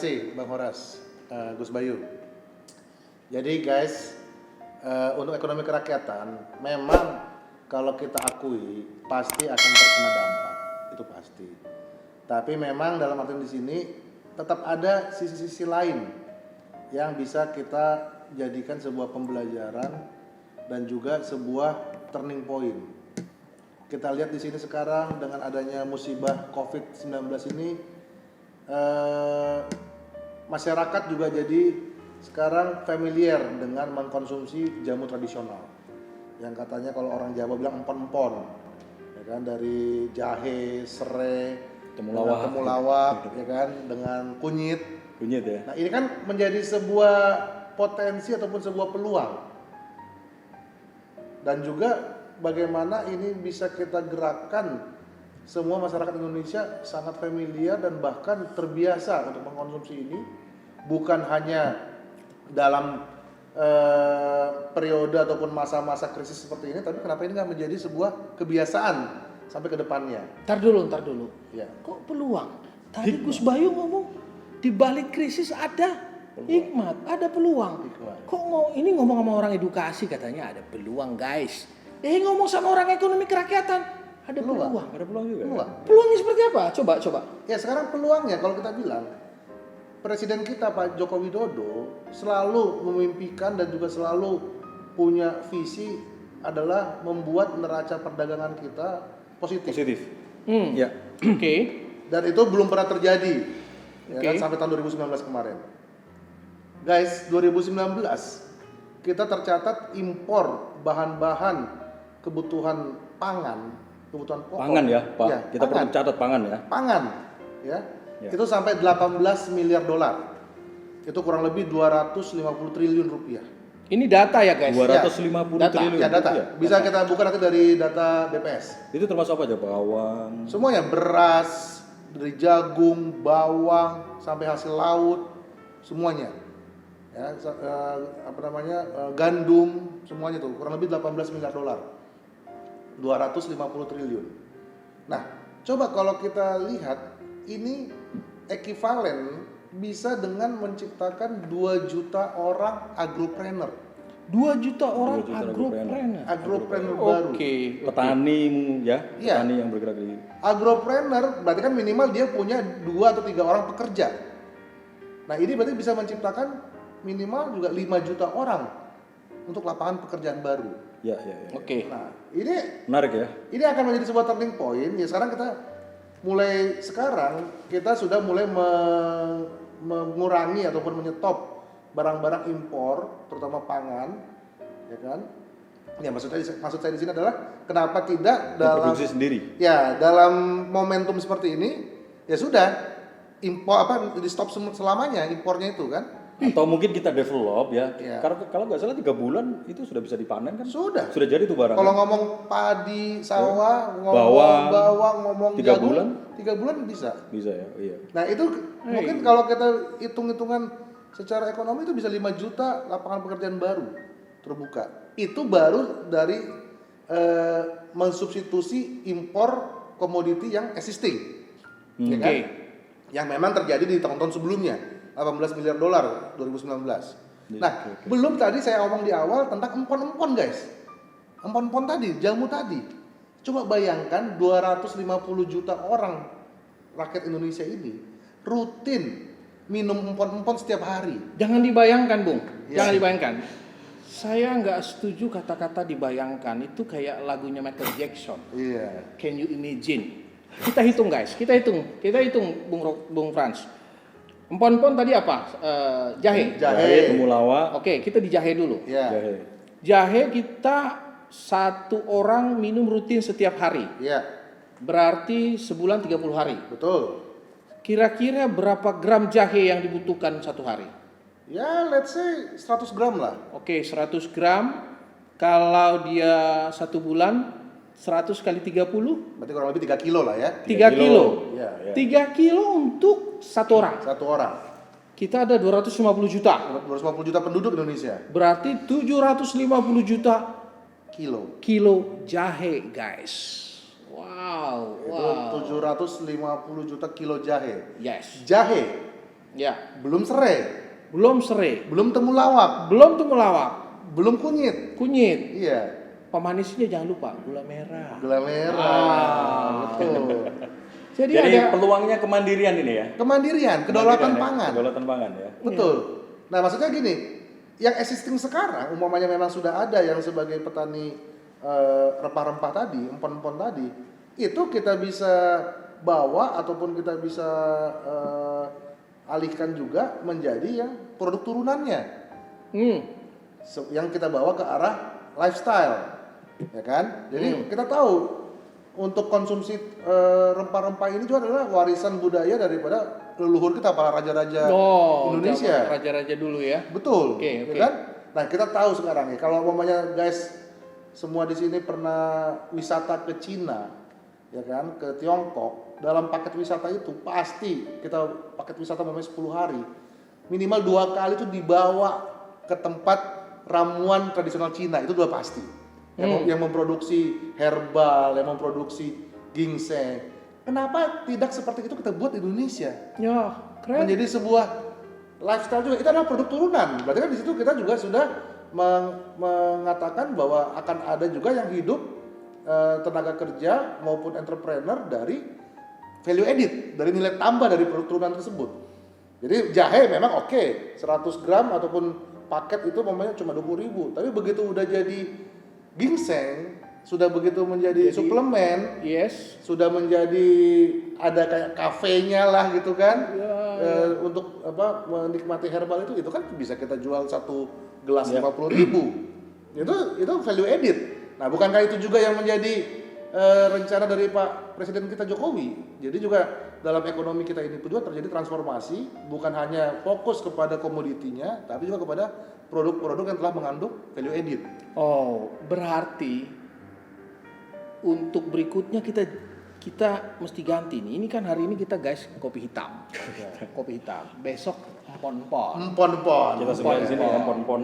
kasih Bang Horas, Gus Bayu. Jadi guys, untuk ekonomi kerakyatan memang kalau kita akui pasti akan terkena dampak, itu pasti. Tapi memang dalam artian di sini tetap ada sisi-sisi lain yang bisa kita jadikan sebuah pembelajaran dan juga sebuah turning point. Kita lihat di sini sekarang dengan adanya musibah COVID-19 ini, masyarakat juga jadi sekarang familiar dengan mengkonsumsi jamu tradisional. Yang katanya kalau orang Jawa bilang empon-empon, ya kan, dari jahe, serai, temulawak, ya kan, dengan kunyit ya. Nah, ini kan menjadi sebuah potensi ataupun sebuah peluang. Dan juga bagaimana ini bisa kita gerakkan semua masyarakat Indonesia sangat familiar dan bahkan terbiasa untuk mengkonsumsi ini, bukan hanya dalam periode ataupun masa-masa krisis seperti ini, tapi kenapa ini nggak menjadi sebuah kebiasaan sampai ke depannya. Ntar dulu. Ya. Kok peluang? Tadi Gus Bayu ngomong di balik krisis ada hikmat, ada peluang. Kok ini ngomong sama orang edukasi katanya ada peluang, guys. Ngomong sama orang ekonomi kerakyatan ada peluang. Ada peluang juga. Peluangnya seperti apa? Coba. Ya sekarang peluangnya kalau kita bilang Presiden kita Pak Joko Widodo selalu memimpikan dan juga selalu punya visi adalah membuat neraca perdagangan kita positif. Ya. Oke. Dan itu belum pernah terjadi ya kan, sampai tahun 2019 kemarin. Guys, 2019 kita tercatat impor bahan-bahan kebutuhan pangan, kebutuhan pokok. Pangan ya, Pak. Ya, Kita perlu catat pangan ya. Pangan, ya. Itu sampai 18 miliar dolar. Itu kurang lebih 250 triliun rupiah. Ini data ya, guys. 250 triliun. Ya, data. Ya, Bisa kita buka nanti dari data BPS. Itu termasuk apa aja, bawang? Semuanya, beras, dari jagung, bawang, sampai hasil laut, semuanya. Ya, gandum, semuanya tuh kurang lebih 18 miliar dolar. 250 triliun. Nah, coba kalau kita lihat ini ekivalen bisa dengan menciptakan 2 juta orang agropreneur. 2 juta orang 2 juta Agropreneur baru. Oke. Petani ya, Iya. petani yang bergerak di Agropreneur berarti kan minimal dia punya 2 atau 3 orang pekerja. Nah, ini berarti bisa menciptakan minimal juga 5 juta orang untuk lapangan pekerjaan baru. Ya. Oke. Nah, ini Menarik ya. ini akan menjadi sebuah turning point. Ya sekarang kita sudah mulai mengurangi ataupun menyetop barang-barang impor, terutama pangan, ya kan? Ya maksud saya di sini adalah kenapa tidak dalam produksi sendiri. Ya, dalam momentum seperti ini ya sudah impor di stop selamanya impornya itu kan? Atau mungkin kita develop ya. Iya. Karena kalau nggak salah 3 bulan itu sudah bisa dipanen kan? Sudah jadi tuh barang. Kalau ngomong padi, sawah, ngomong bawang, ngomong 3 jagung, bulan? 3 bulan bisa. Bisa ya, iya. Nah itu mungkin kalau kita hitung-hitungan secara ekonomi itu bisa 5 juta lapangan pekerjaan baru terbuka. Itu baru dari mensubstitusi impor komoditi yang existing, ya kan? Yang memang terjadi di tahun-tahun sebelumnya, 18 miliar dolar 2019. Nah, belum tadi saya omong di awal tentang empon-empon guys. Empon-empon tadi, jamu tadi. Coba bayangkan 250 juta orang rakyat Indonesia ini rutin minum empon-empon setiap hari. Jangan dibayangkan, Bung. Ya. Jangan dibayangkan. Saya nggak setuju kata-kata dibayangkan. Itu kayak lagunya Michael Jackson. Iya. Can you imagine? Kita hitung, guys. Kita hitung, Bung Frans. Empon-empon tadi apa? Jahe. Temulawak. Oke, kita di jahe dulu. Iya. Jahe kita 1 orang minum rutin setiap hari. Iya. Berarti sebulan 30 hari. Betul. Kira-kira berapa gram jahe yang dibutuhkan 1 hari? Ya, let's say 100 gram lah. Oke, 100 gram. Kalau dia 1 bulan, 100 kali 30? Berarti kurang lebih 3 kilo lah ya. 3 kilo. Iya. 3 kilo untuk 1 orang. 1 orang. Kita ada 250 juta. 250 juta penduduk Indonesia. Berarti 750 juta kilo jahe, guys. Wow. Itu 750 juta kilo jahe. Yes. Jahe Ya. belum serai, Belum serai, belum temulawak, belum temulawak, belum kunyit. kunyit. Iya, Pemanisnya jangan lupa gula merah. gula merah. Betul. Jadi, Jadi ada peluangnya kemandirian ini ya. Kemandirian, kedaulatan Kemandirian ya, pangan. Kedaulatan pangan ya. Betul. Nah, maksudnya gini, yang existing sekarang, umpamanya memang sudah ada yang sebagai petani rempah-rempah tadi, empon-empon tadi, itu kita bisa bawa ataupun kita bisa alihkan juga menjadi yang produk turunannya, Hmm. yang kita bawa ke arah lifestyle, ya kan? Jadi kita tahu untuk konsumsi rempah-rempah ini juga adalah warisan budaya daripada leluhur kita, para raja-raja Indonesia. zaman raja-raja dulu ya. Betul, Oke. ya kan? Nah, kita tahu sekarang ya, kalau umpamanya guys semua di sini pernah wisata ke Cina, ya kan, ke Tiongkok, dalam paket wisata itu pasti kita paket wisata umpamanya 10 hari, minimal 2 kali itu dibawa ke tempat ramuan tradisional Cina, itu udah pasti. Yang memproduksi herbal, yang memproduksi ginseng. Kenapa tidak seperti itu kita buat di Indonesia? Ya, keren. Menjadi sebuah lifestyle juga. Itu adalah produk turunan. Berarti kan di situ kita juga sudah mengatakan bahwa akan ada juga yang hidup tenaga kerja maupun entrepreneur dari value added, dari nilai tambah dari produk turunan tersebut. Jadi jahe memang oke, 100 gram ataupun paket itu namanya cuma 20.000. Tapi begitu udah jadi ginseng, sudah begitu menjadi suplemen, Yes. sudah menjadi ada kayak kafenya lah gitu kan, untuk apa menikmati herbal itu kan bisa kita jual satu gelas 50.000. Itu value added. Nah, bukankah itu juga yang menjadi rencana dari Pak Presiden kita Jokowi? Jadi juga dalam ekonomi kita ini juga terjadi transformasi, bukan hanya fokus kepada komoditinya, tapi juga kepada produk-produk yang telah mengandung value added. Oh, berarti untuk berikutnya kita mesti ganti nih. Ini kan hari ini kita guys kopi hitam. Kopi hitam. Besok empon-empon. Empon-empon. Kita sebelah di sini ya, pon-pon.